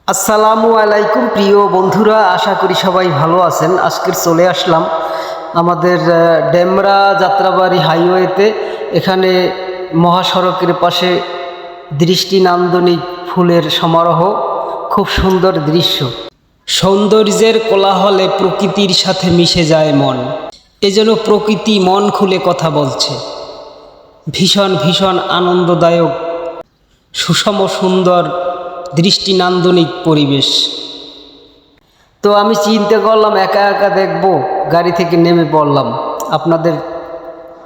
আসসালামু আলাইকুম প্রিয় বন্ধুরা, আশা করি সবাই ভালো আছেন। আজকের চলে আসলাম আমাদের ডেমরা যাত্রাবাড়ি হাইওয়েতে। এখানে মহাসড়কের পাশে দৃষ্টি নান্দনিক ফুলের সমারোহ, খুব সুন্দর দৃশ্য। সৌন্দর্যের কোলাহলে প্রকৃতির সাথে মিশে যায় মন, এজন্য প্রকৃতি মন খুলে কথা বলছে। ভীষণ ভীষণ আনন্দদায়ক, সুষম সুন্দর দৃষ্টি নান্দনিক পরিবেশ। তো আমি চিন্তা করলাম একা একা দেখব, গাড়ি থেকে নেমে পড়লাম আপনাদের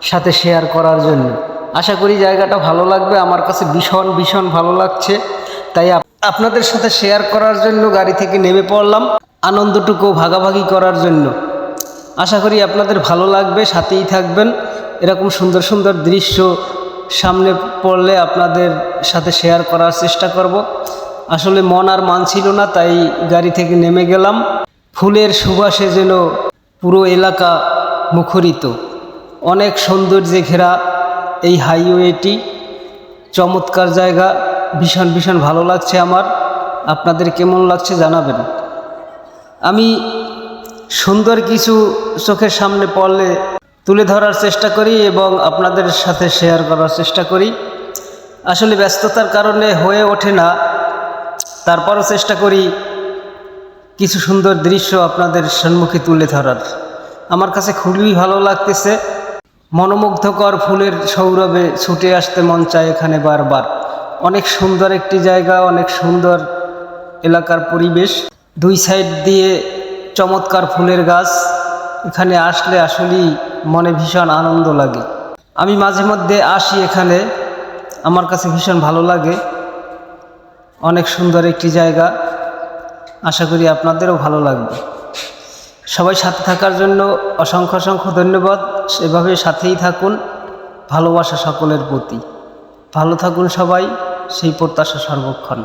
সাথে শেয়ার করার জন্য। আশা করি জায়গাটা ভালো লাগবে, আমার কাছে ভীষণ ভীষণ ভালো লাগছে, তাই আপনাদের সাথে শেয়ার করার জন্য গাড়ি থেকে নেমে পড়লাম, আনন্দটুকু ভাগাভাগি করার জন্য। আশা করি আপনাদের ভালো লাগবে, সাথেই থাকবেন। এরকম সুন্দর সুন্দর দৃশ্য সামনে পড়লে আপনাদের সাথে শেয়ার করার চেষ্টা করব। আসলে মন আর মানছিল না, তাই গাড়ি থেকে নেমে গেলাম। ফুলের সুবাসে যেন পুরো এলাকা মুখরিত, অনেক সৌন্দর্যে ঘেরা এই হাইওয়েটি। চমৎকার জায়গা, ভীষণ ভীষণ ভালো লাগছে আমার। আপনাদের কেমন লাগছে জানাবেন। আমি সুন্দর কিছু চোখের সামনে পড়লে তুলে ধরার চেষ্টা করি এবং আপনাদের সাথে শেয়ার করার চেষ্টা করি। আসলে ব্যস্ততার কারণে হয়ে ওঠে না, তারপরও চেষ্টা করি কিছু সুন্দর দৃশ্য আপনাদের সম্মুখে তুলে ধরার। আমার কাছে খুবই ভালো লাগতেছে, মনোমুগ্ধকর ফুলের সৌরভে ছুটে আসতে মন চায় এখানে বারবার। অনেক সুন্দর একটি জায়গা, অনেক সুন্দর এলাকার পরিবেশ, দুই সাইড দিয়ে চমৎকার ফুলের গাছ। এখানে আসলে আসলেই মনে ভীষণ আনন্দ লাগে। আমি মাঝে মধ্যে আসি এখানে, আমার কাছে ভীষণ ভালো লাগে। অনেক সুন্দর একটি জায়গা, আশা করি আপনাদেরও ভালো লাগবে। সবাই সাথে থাকার জন্য অসংখ্য অসংখ্য ধন্যবাদ। এভাবে সাথেই থাকুন, ভালোবাসা সকলের প্রতি। ভালো থাকুন সবাই, সেই প্রত্যাশা সর্বক্ষণ।